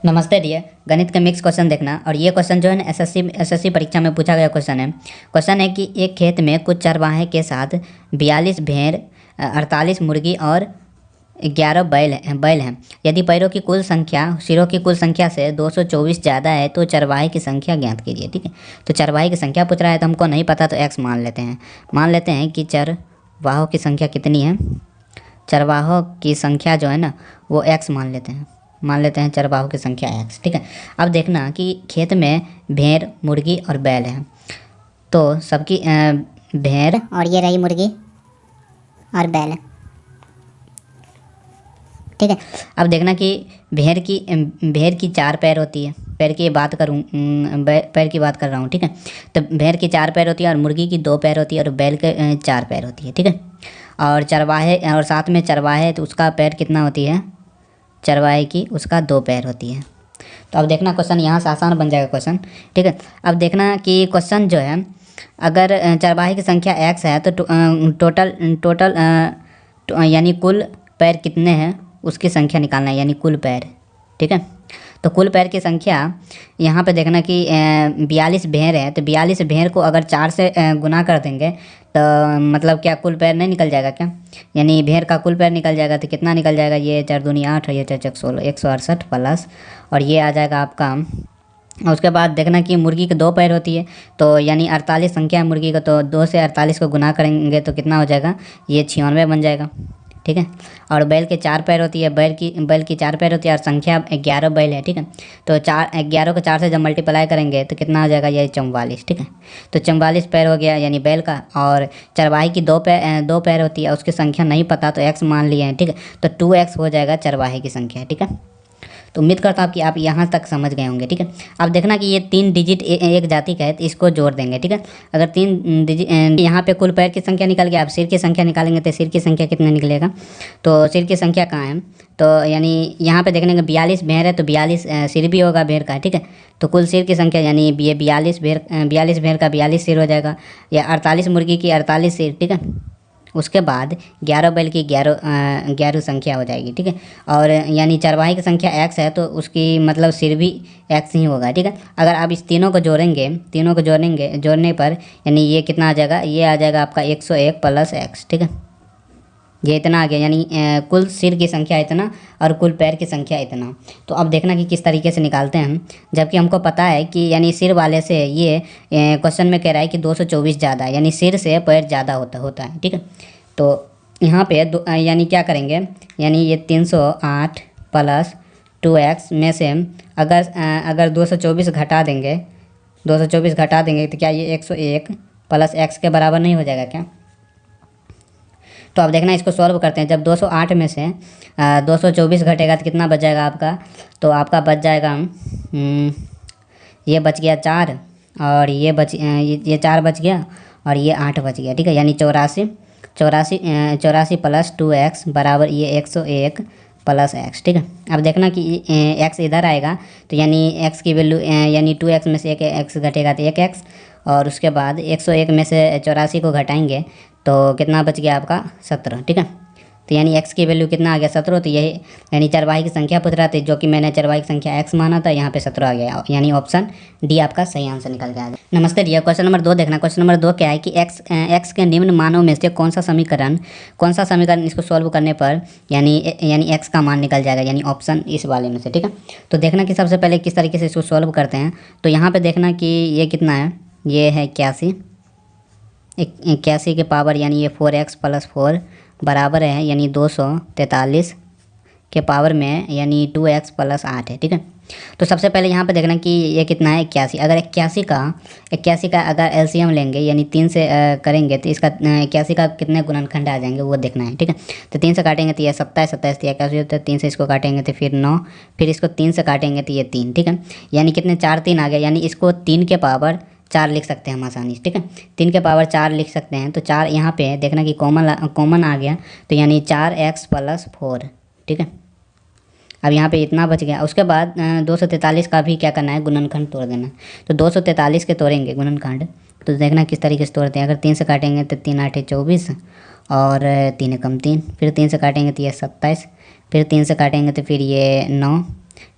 नमस्ते डियर। गणित का मिक्स क्वेश्चन देखना। और ये क्वेश्चन जो है ना एसएससी परीक्षा में पूछा गया क्वेश्चन है। क्वेश्चन है कि एक खेत में कुछ चरवाहे के साथ 42 भेड़, 48 मुर्गी और 11 बैल हैं। यदि पैरों की कुल संख्या सिरों की कुल संख्या से 224 ज़्यादा है तो चरवाहे की संख्या ज्ञात कीजिए। ठीक है, तो चरवाहे की संख्या पूछ रहा है तो हमको नहीं पता तो एक्स मान लेते हैं कि चरवाहों की संख्या कितनी है। चरवाहों की संख्या जो है ना वो एक्स मान लेते हैं चरवाहों की संख्या एक्स। ठीक है, अब देखना कि खेत में भेड़, मुर्गी और बैल है, तो सबकी भेड़ और ये रही मुर्गी और बैल। ठीक है, अब देखना कि भेड़ की 4 पैर होती है। पैर की बात करूँ, पैर की बात कर रहा हूँ। ठीक है, तो भेड़ की 4 पैर होती है और मुर्गी की 2 पैर होती है और बैल के 4 पैर होती है। ठीक है, और चरवाहे और साथ में चरवाहे तो उसका पैर कितना होती है, चरवाहे की उसका 2 पैर होती है। तो अब देखना क्वेश्चन यहाँ से आसान बन जाएगा क्वेश्चन। ठीक है, अब देखना कि क्वेश्चन जो है अगर चरवाहे की संख्या एक्स है तो टोटल यानी कुल पैर कितने हैं उसकी संख्या निकालना है, यानी कुल पैर। ठीक है, तो कुल पैर की संख्या यहाँ पे देखना कि 42 भेड़ है, तो 42 भेड़ को अगर 4 से गुना कर देंगे तो मतलब क्या कुल पैर नहीं निकल जाएगा क्या, यानी भेड़ का कुल पैर निकल जाएगा। तो कितना निकल जाएगा, ये 4 दूनी 8 और ये 4 चक 16, 168 प्लस, और ये आ जाएगा आपका। और उसके बाद देखना कि मुर्गी के 2 पैर होती है, तो यानी 48 संख्या है मुर्गी का, तो 2 से 48 को गुना करेंगे तो कितना हो जाएगा, ये 96 बन जाएगा। ठीक है, और बैल के 4 पैर होती है, बैल की 4 पैर होती है और संख्या 11 बैल है। ठीक है, तो 11 को 4 से जब मल्टीप्लाई करेंगे तो कितना हो जाएगा, ये 44। ठीक है, तो 44 पैर हो गया यानी बैल का। और चरवाहे की 2 पैर होती है, उसकी संख्या नहीं पता तो एक्स मान लिए हैं। ठीक है, तो 2x हो जाएगा चरवाहे की संख्या। ठीक है, तो उम्मीद करता हूँ कि आप यहाँ तक समझ गए होंगे। ठीक है, अब देखना कि ये 3 डिजिट एक जाति का है तो इसको जोड़ देंगे। ठीक है, अगर 3 डिजिट यहाँ पे कुल पैर की संख्या निकल गया, आप सिर की संख्या निकालेंगे तो सिर की संख्या कितना निकलेगा, तो सिर की संख्या कहाँ है, तो यानी यहाँ पे देखने का 42 भेड़ है तो 42 सिर भी होगा भेड़ का। ठीक है, तो कुल सिर की संख्या यानी ये 42 भेड़ का 42 सिर हो जाएगा, या 48 मुर्गी की 48 सिर। ठीक है, उसके बाद 11 बैल की 11 संख्या हो जाएगी। ठीक है, और यानी चरवाहे की संख्या एक्स है तो उसकी मतलब सिर भी एक्स ही होगा। ठीक है, अगर आप इस तीनों को जोड़ने पर यानी ये कितना आ जाएगा, ये आ जाएगा आपका 101 प्लस एक्स। ठीक है, ये इतना आ गया, यानी कुल सिर की संख्या इतना और कुल पैर की संख्या इतना। तो अब देखना कि किस तरीके से निकालते हैं हम, जबकि हमको पता है कि यानी सिर वाले से ये क्वेश्चन में कह रहा है कि 224 ज़्यादा, यानी सिर से पैर ज़्यादा होता है। ठीक है, तो यहाँ पे यानी क्या करेंगे, यानी ये 308 प्लस 2x में से अगर 224 घटा देंगे, 224 घटा देंगे तो क्या ये 101 प्लस एक्स के बराबर नहीं हो जाएगा क्या। तो अब देखना इसको सॉल्व करते हैं। जब 208 में से 224 घटेगा तो कितना बच जाएगा आपका, तो आपका बच जाएगा ये बच गया 4, और ये 4 बच गया और ये 8 बच गया। ठीक है, यानी 84 प्लस 2x बराबर ये 101 प्लस एक्स। ठीक है, अब देखना कि एक्स इधर आएगा तो यानी एक्स की वैल्यू यानी 2x में से एक एक्स घटेगा तो 1x, और उसके बाद 101 में से 84 को घटाएंगे तो कितना बच गया आपका 17। ठीक है, तो यानी x की वैल्यू कितना आ गया 17, तो यही यानी चरवाहे की संख्या पूछ रहा था, जो कि मैंने चरवाहे की संख्या x माना था, यहाँ पे 17 आ गया, यानी ऑप्शन डी आपका सही आंसर निकल गया। नमस्ते डियर, क्वेश्चन नंबर 2 देखना। क्वेश्चन नंबर 2 क्या है कि x के निम्न मानों में से कौन सा समीकरण इसको सॉल्व करने पर यानी x का मान निकल जाएगा, यानी ऑप्शन इस वाले में से। ठीक है, तो देखना कि सबसे पहले किस तरीके से इसको सॉल्व करते हैं। तो यहाँ पर देखना कि ये कितना है, ये है 81 के पावर यानी ये 4x प्लस 4 बराबर है यानी 243 के पावर में यानी 2x प्लस 8 है। ठीक है, तो सबसे पहले यहाँ पे देखना कि ये कितना है 81। अगर 81 का अगर एलसीएम लेंगे यानी 3 से करेंगे तो इसका 81 का कितने गुणनखंड आ जाएंगे वो देखना है। ठीक है, तो 3 से काटेंगे तो ये 27 तो 81 होता है, 3 से इसको काटेंगे तो फिर 9, फिर इसको 3 से काटेंगे तो ये 3। ठीक है, यानी कितने 4 3 आ गया, यानी इसको 3 के पावर 4 लिख सकते हैं हम आसानी से। ठीक है, 3 के पावर 4 लिख सकते हैं, तो 4 यहाँ पे देखना कि कॉमन आ गया तो यानी 4x प्लस 4। ठीक है, अब यहाँ पे इतना बच गया। उसके बाद 243 का भी क्या करना है, गुणनखंड तोड़ देना। तो 243 के तोड़ेंगे गुणनखंड, तो देखना किस तरीके से तोड़ते हैं। अगर 3 से काटेंगे तो 3 8 24 और 3 कम 3, फिर 3 से काटेंगे तो ये 27, फिर 3 से काटेंगे तो फिर ये 9,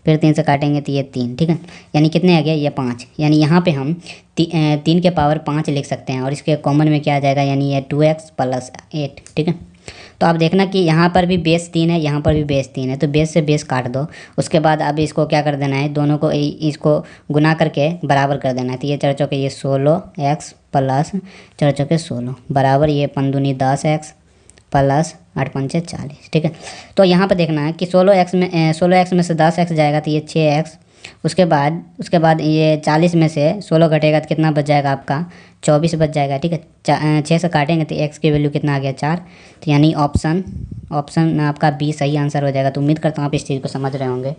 फिर 3 से काटेंगे तो ये 3, ठीक है। यानी कितने आ गया, ये 5। यानी यहाँ पे हम 3 के पावर 5 लिख सकते हैं और इसके कॉमन में क्या आ जाएगा, यानी ये 2x प्लस 8, ठीक है। तो आप देखना कि यहाँ पर भी बेस 3 है, यहाँ पर भी बेस 3 है, तो बेस से बेस काट दो। उसके बाद अब इसको क्या कर देना है, दोनों को इसको गुना करके बराबर कर देना है। तो ये 4 चौके ये 16x प्लस 4 चौके 16 बराबर ये 5 दूनी 10x प्लस 8 पंचे 40, ठीक है। तो यहाँ पर देखना है कि 16x में से 10x जाएगा तो ये 6x। उसके बाद ये 40 में से 16 घटेगा तो कितना बच जाएगा आपका, 24 बच जाएगा, ठीक है। 6 से काटेंगे तो x की वैल्यू कितना आ गया, 4। तो यानी ऑप्शन आपका बी सही आंसर हो जाएगा। तो उम्मीद करता हूँ आप इस चीज़ को समझ रहे होंगे।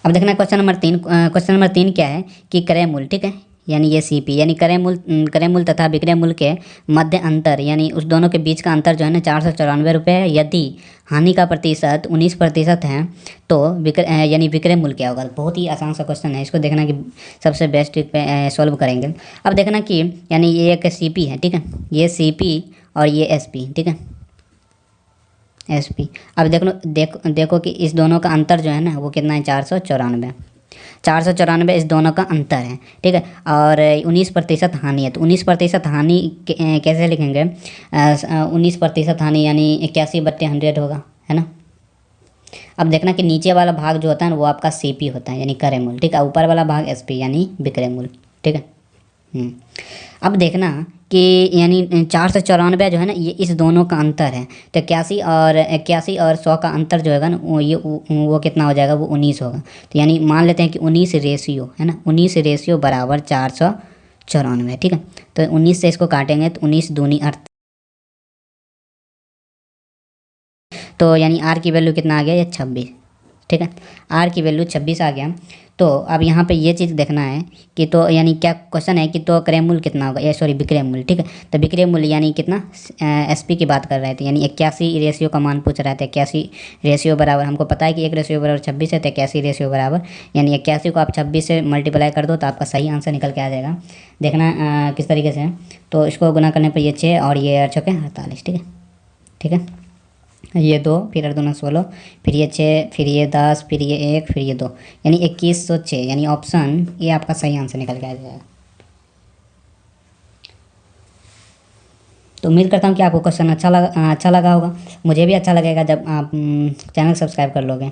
अब देखना क्वेश्चन नंबर 3 क्या है कि क्रय मूल्य, ठीक है। यानी ये सीपी यानी क्रय मूल्य तथा विक्रय मूल्य के मध्य अंतर, यानी उस दोनों के बीच का अंतर जो है ना 494 रुपये है। यदि हानि का प्रतिशत 19% है तो यानी विक्रय मूल्य क्या होगा। बहुत ही आसान सा क्वेश्चन है, इसको देखना कि सबसे बेस्ट पे सॉल्व करेंगे। अब देखना कि यानी ये एक सीपी है, ठीक है, ये सीपी और ये एसपी, ठीक है, एसपी। अब देखो कि इस दोनों का अंतर जो है ना वो कितना है, 494 इस दोनों का अंतर है, ठीक है। और 19% हानि है, तो 19% हानि कैसे लिखेंगे, 19% हानि यानी 81/100 होगा, है ना। अब देखना कि नीचे वाला भाग जो होता है ना वो आपका सीपी होता है यानी क्रय मूल्य, ठीक है। ऊपर वाला भाग एसपी यानी विक्रय मूल्य, ठीक है। अब देखना कि यानी 494 जो है ना ये इस दोनों का अंतर है। तो 81 और 100 का अंतर जो होगा ना वो कितना हो जाएगा, वो 19 होगा। तो यानी मान लेते हैं कि 19 रेशियो है ना, 19 रेशियो बराबर 494, ठीक है। तो 19 से इसको काटेंगे तो 19 दूनी 8, तो यानी आर की वैल्यू कितना आ गया, ये 26, ठीक है। आर की वैल्यू 26 आ गया। तो अब यहाँ पे ये चीज़ देखना है कि तो यानी क्या क्वेश्चन है कि तो क्रय मूल्य कितना होगा, विक्रय मूल्य, ठीक है। तो विक्रय मूल्य यानी कितना, एसपी की बात कर रहे थे, यानी 81 रेशियो का मान पूछ रहे थे। 81 रेशियो बराबर, हमको पता है कि 1 रेशियो बराबर 26 है, तो 81 रेशियो बराबर यानी 81 को आप 26 से मल्टीप्लाई कर दो तो आपका सही आंसर निकल के आ जाएगा। देखना किस तरीके से है, तो इसको गुना करने पर ये 6 और ये 8 चौके 48, ठीक है, ठीक है। ये 2 फिर 8 दूना 16 फिर ये 6 फिर ये 10 फिर ये 1 फिर ये 2 यानी 2106 यानी ऑप्शन ये आपका सही आंसर निकल के आ जाएगा। तो उम्मीद करता हूँ कि आपको क्वेश्चन अच्छा लगा होगा। मुझे भी अच्छा लगेगा जब आप चैनल सब्सक्राइब कर लोगे।